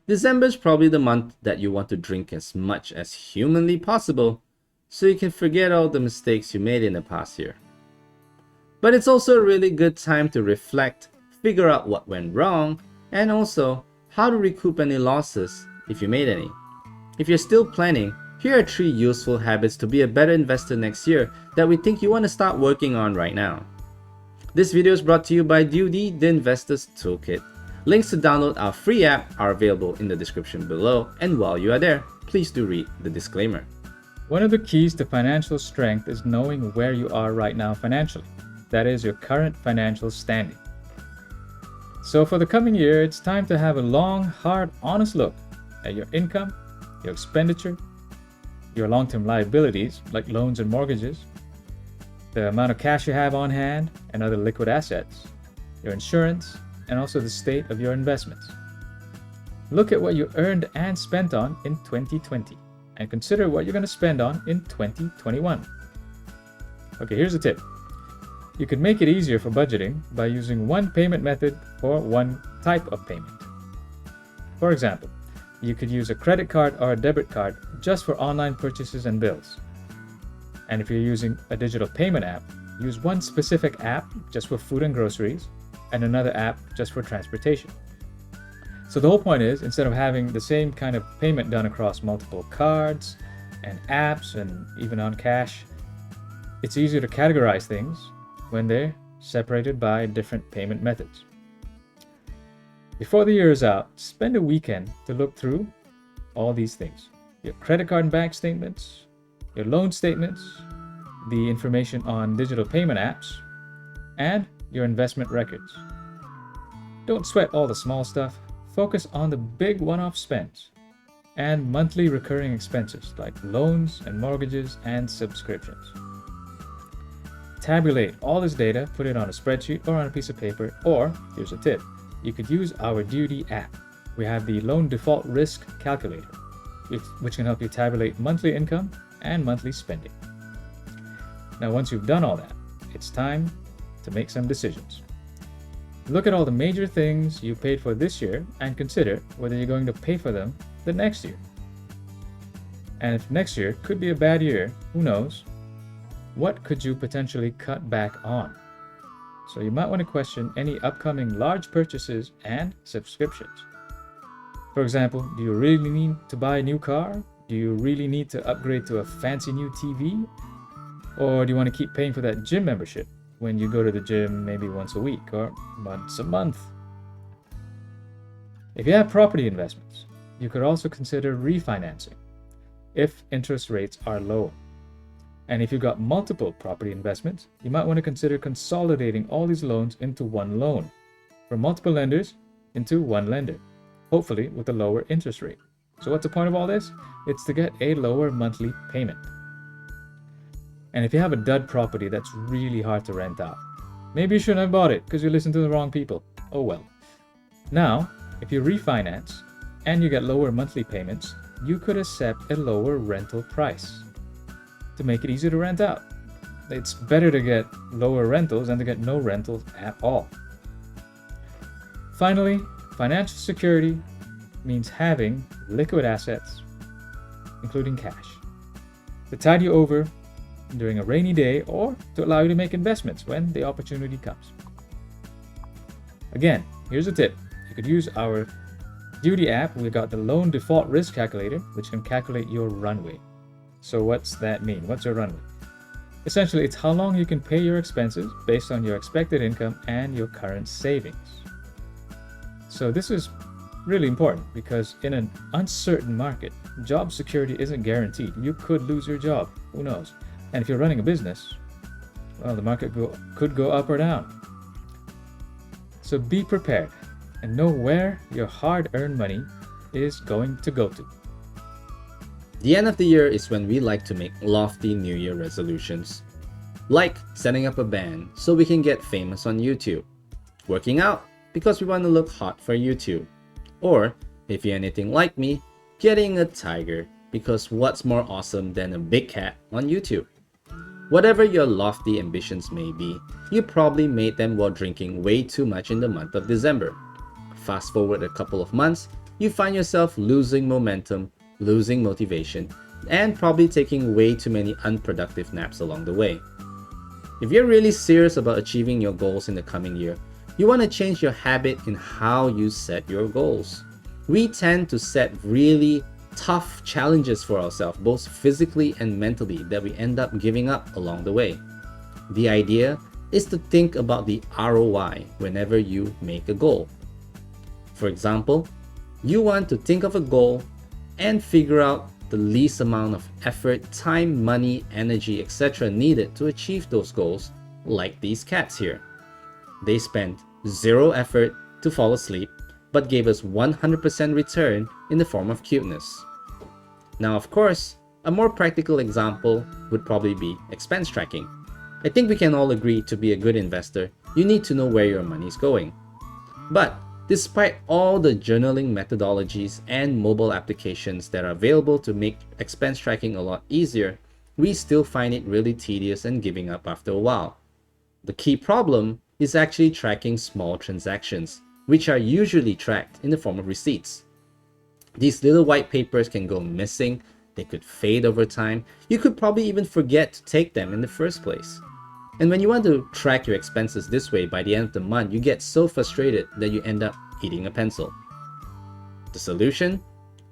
December is probably the month that you want to drink as much as humanly possible so you can forget all the mistakes you made in the past year. But it's also a really good time to reflect, figure out what went wrong, and also how to recoup any losses if you made any. If you're still planning, here are 3 useful habits to be a better investor next year that we think you want to start working on right now. This video is brought to you by Duedi, the Investor's Toolkit. Links to download our free app are available in the description below, and while you are there, please do read the disclaimer. One of the keys to financial strength is knowing where you are right now financially. That is your current financial standing. So for the coming year, it's time to have a long, hard, honest look at your income, your expenditure, your long-term liabilities like loans and mortgages, the amount of cash you have on hand and other liquid assets, your insurance, and also the state of your investments. Look at what you earned and spent on in 2020 and consider what you're going to spend on in 2021. Okay, here's a tip. You can make it easier for budgeting by using one payment method or one type of payment. For example, you could use a credit card or a debit card just for online purchases and bills. And if you're using a digital payment app, use one specific app just for food and groceries and another app just for transportation. So the whole point is, instead of having the same kind of payment done across multiple cards and apps and even on cash, it's easier to categorize things when they're separated by different payment methods. Before the year is out, spend a weekend to look through all these things. Your credit card and bank statements, your loan statements, the information on digital payment apps, and your investment records. Don't sweat all the small stuff. Focus on the big one-off spends and monthly recurring expenses like loans and mortgages and subscriptions. Tabulate all this data, put it on a spreadsheet or on a piece of paper, or here's a tip, you could use our Duedi app. We have the loan default risk calculator, which can help you tabulate monthly income and monthly spending. Now, once you've done all that, it's time to make some decisions. Look at all the major things you paid for this year and consider whether you're going to pay for them the next year. And if next year could be a bad year, who knows? What could you potentially cut back on? So you might want to question any upcoming large purchases and subscriptions. For example, do you really need to buy a new car? Do you really need to upgrade to a fancy new TV? Or do you want to keep paying for that gym membership when you go to the gym maybe once a week or once a month? If you have property investments, you could also consider refinancing if interest rates are low. And if you've got multiple property investments, you might want to consider consolidating all these loans into one loan from multiple lenders into one lender, hopefully with a lower interest rate. So what's the point of all this? It's to get a lower monthly payment. And if you have a dud property that's really hard to rent out, maybe you shouldn't have bought it because you listened to the wrong people. Oh well. Now, if you refinance and you get lower monthly payments, you could accept a lower rental price to make it easier to rent out. It's better to get lower rentals than to get no rentals at all. Finally, financial security means having liquid assets, including cash, to tide you over during a rainy day or to allow you to make investments when the opportunity comes. Again, here's a tip. You could use our Duedi app. We've got the loan default risk calculator, which can calculate your runway. So what's that mean? What's your runway? Essentially, it's how long you can pay your expenses based on your expected income and your current savings. So this is really important because in an uncertain market, job security isn't guaranteed. You could lose your job. Who knows? And if you're running a business, well, the market could go up or down. So be prepared and know where your hard-earned money is going to go to. The end of the year is when we like to make lofty New Year resolutions, like setting up a band so we can get famous on YouTube, working out because we want to look hot for YouTube, or if you're anything like me, getting a tiger because what's more awesome than a big cat on YouTube? Whatever your lofty ambitions may be, you probably made them while drinking way too much in the month of December. Fast forward a couple of months, you find yourself losing momentum, losing motivation, and probably taking way too many unproductive naps along the way. If you're really serious about achieving your goals in the coming year, you want to change your habit in how you set your goals. We tend to set really tough challenges for ourselves, both physically and mentally, that we end up giving up along the way. The idea is to think about the ROI whenever you make a goal. For example, you want to think of a goal and figure out the least amount of effort, time, money, energy, etc. needed to achieve those goals, like these cats here. They spent 0 effort to fall asleep, but gave us 100% return in the form of cuteness. Now, of course, a more practical example would probably be expense tracking. I think we can all agree to be a good investor, you need to know where your money is going. But despite all the journaling methodologies and mobile applications that are available to make expense tracking a lot easier, we still find it really tedious and giving up after a while. The key problem is actually tracking small transactions, which are usually tracked in the form of receipts. These little white papers can go missing, they could fade over time, you could probably even forget to take them in the first place. And when you want to track your expenses this way, by the end of the month, you get so frustrated that you end up eating a pencil. The solution?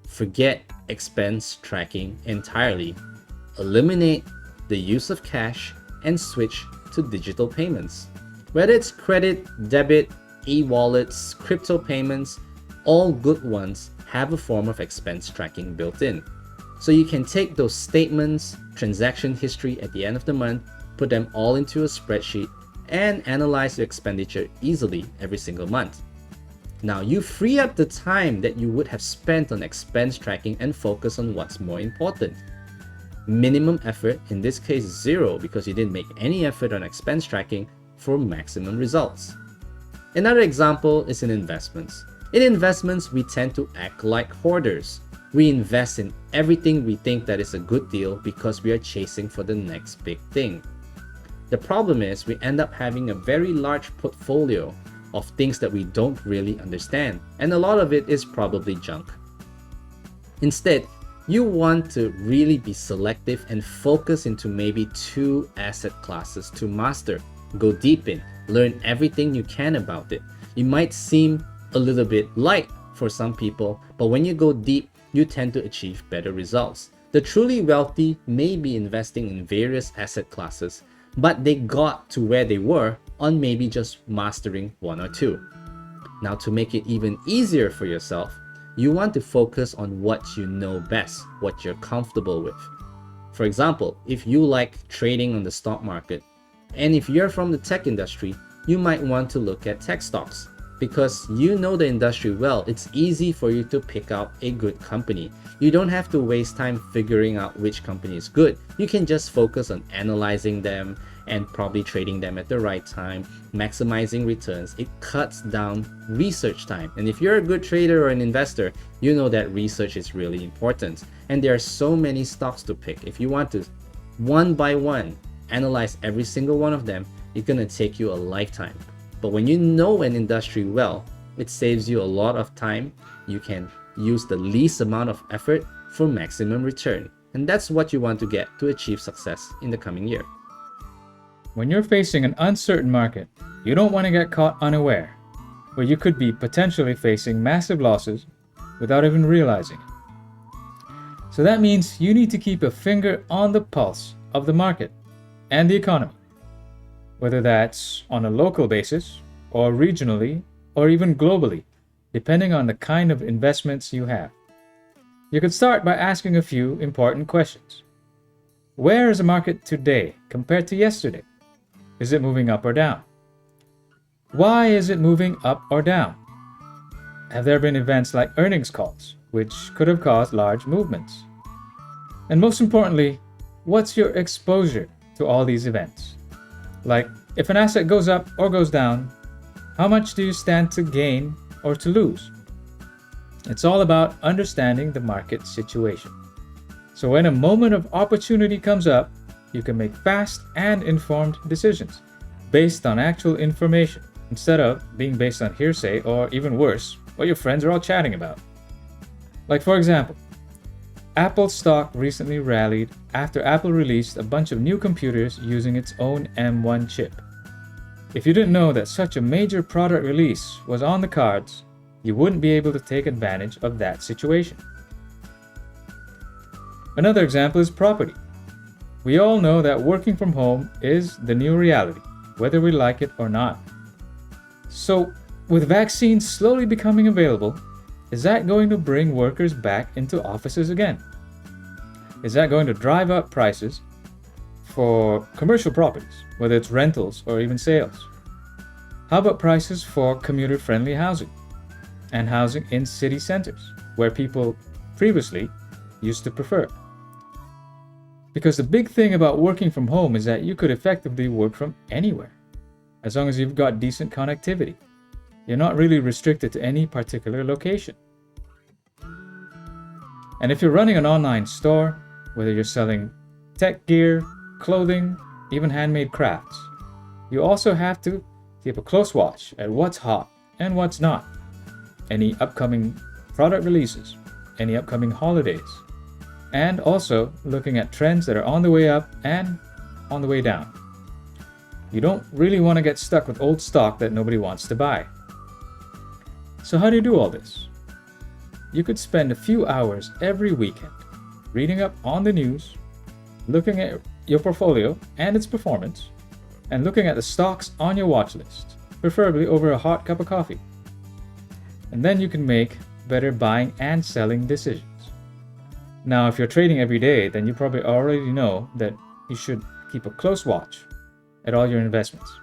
Forget expense tracking entirely. Eliminate the use of cash and switch to digital payments. Whether it's credit, debit, e-wallets, crypto payments, all good ones have a form of expense tracking built in. So you can take those statements, transaction history at the end of the month, put them all into a spreadsheet, and analyze your expenditure easily every single month. Now you free up the time that you would have spent on expense tracking and focus on what's more important. Minimum effort, in this case 0 because you didn't make any effort on expense tracking, for maximum results. Another example is in investments. In investments, we tend to act like hoarders. We invest in everything we think that is a good deal because we are chasing for the next big thing. The problem is we end up having a very large portfolio of things that we don't really understand, and a lot of it is probably junk. Instead, you want to really be selective and focus into maybe 2 asset classes to master. Go deep in, learn everything you can about it. It might seem a little bit light for some people, but when you go deep, you tend to achieve better results. The truly wealthy may be investing in various asset classes, but they got to where they were on maybe just mastering 1 or 2. Now, to make it even easier for yourself, you want to focus on what you know best, what you're comfortable with. For example, if you like trading on the stock market, and if you're from the tech industry, you might want to look at tech stocks. Because you know the industry well, it's easy for you to pick out a good company. You don't have to waste time figuring out which company is good. You can just focus on analyzing them and probably trading them at the right time, maximizing returns. It cuts down research time. And if you're a good trader or an investor, you know that research is really important. And there are so many stocks to pick. If you want to, one by one, analyze every single one of them, it's gonna take you a lifetime. But when you know an industry well, it saves you a lot of time. You can use the least amount of effort for maximum return. And that's what you want to get to achieve success in the coming year. When you're facing an uncertain market, you don't want to get caught unaware, where you could be potentially facing massive losses without even realizing it. So that means you need to keep a finger on the pulse of the market and the economy, whether that's on a local basis or regionally or even globally, depending on the kind of investments you have. You could start by asking a few important questions. Where is the market today compared to yesterday? Is it moving up or down? Why is it moving up or down? Have there been events like earnings calls, which could have caused large movements? And most importantly, what's your exposure to all these events? Like, if an asset goes up or goes down, how much do you stand to gain or to lose? It's all about understanding the market situation. So when a moment of opportunity comes up, you can make fast and informed decisions based on actual information instead of being based on hearsay or even worse, what your friends are all chatting about. Like for example, Apple stock recently rallied after Apple released a bunch of new computers using its own M1 chip. If you didn't know that such a major product release was on the cards, you wouldn't be able to take advantage of that situation. Another example is property. We all know that working from home is the new reality, whether we like it or not. So, with vaccines slowly becoming available, is that going to bring workers back into offices again? Is that going to drive up prices for commercial properties, whether it's rentals or even sales? How about prices for commuter-friendly housing and housing in city centers, where people previously used to prefer? Because the big thing about working from home is that you could effectively work from anywhere, as long as you've got decent connectivity. You're not really restricted to any particular location. And if you're running an online store, whether you're selling tech gear, clothing, even handmade crafts, you also have to keep a close watch at what's hot and what's not, any upcoming product releases, any upcoming holidays, and also looking at trends that are on the way up and on the way down. You don't really want to get stuck with old stock that nobody wants to buy. So how do you do all this? You could spend a few hours every weekend reading up on the news, looking at your portfolio and its performance, and looking at the stocks on your watch list, preferably over a hot cup of coffee. And then you can make better buying and selling decisions. Now, if you're trading every day, then you probably already know that you should keep a close watch at all your investments.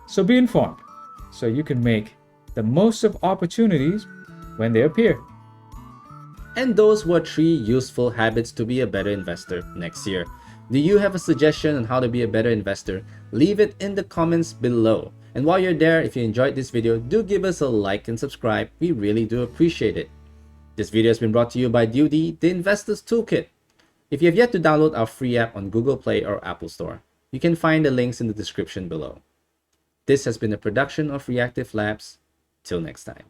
So be informed, so you can make the most of opportunities when they appear. And those were 3 useful habits to be a better investor next year. Do you have a suggestion on how to be a better investor? Leave it in the comments below. And while you're there, if you enjoyed this video, do give us a like and subscribe. We really do appreciate it. This video has been brought to you by Duedi, the Investor's Toolkit. If you have yet to download our free app on Google Play or Apple Store, you can find the links in the description below. This has been a production of Reactive Labs. Till next time.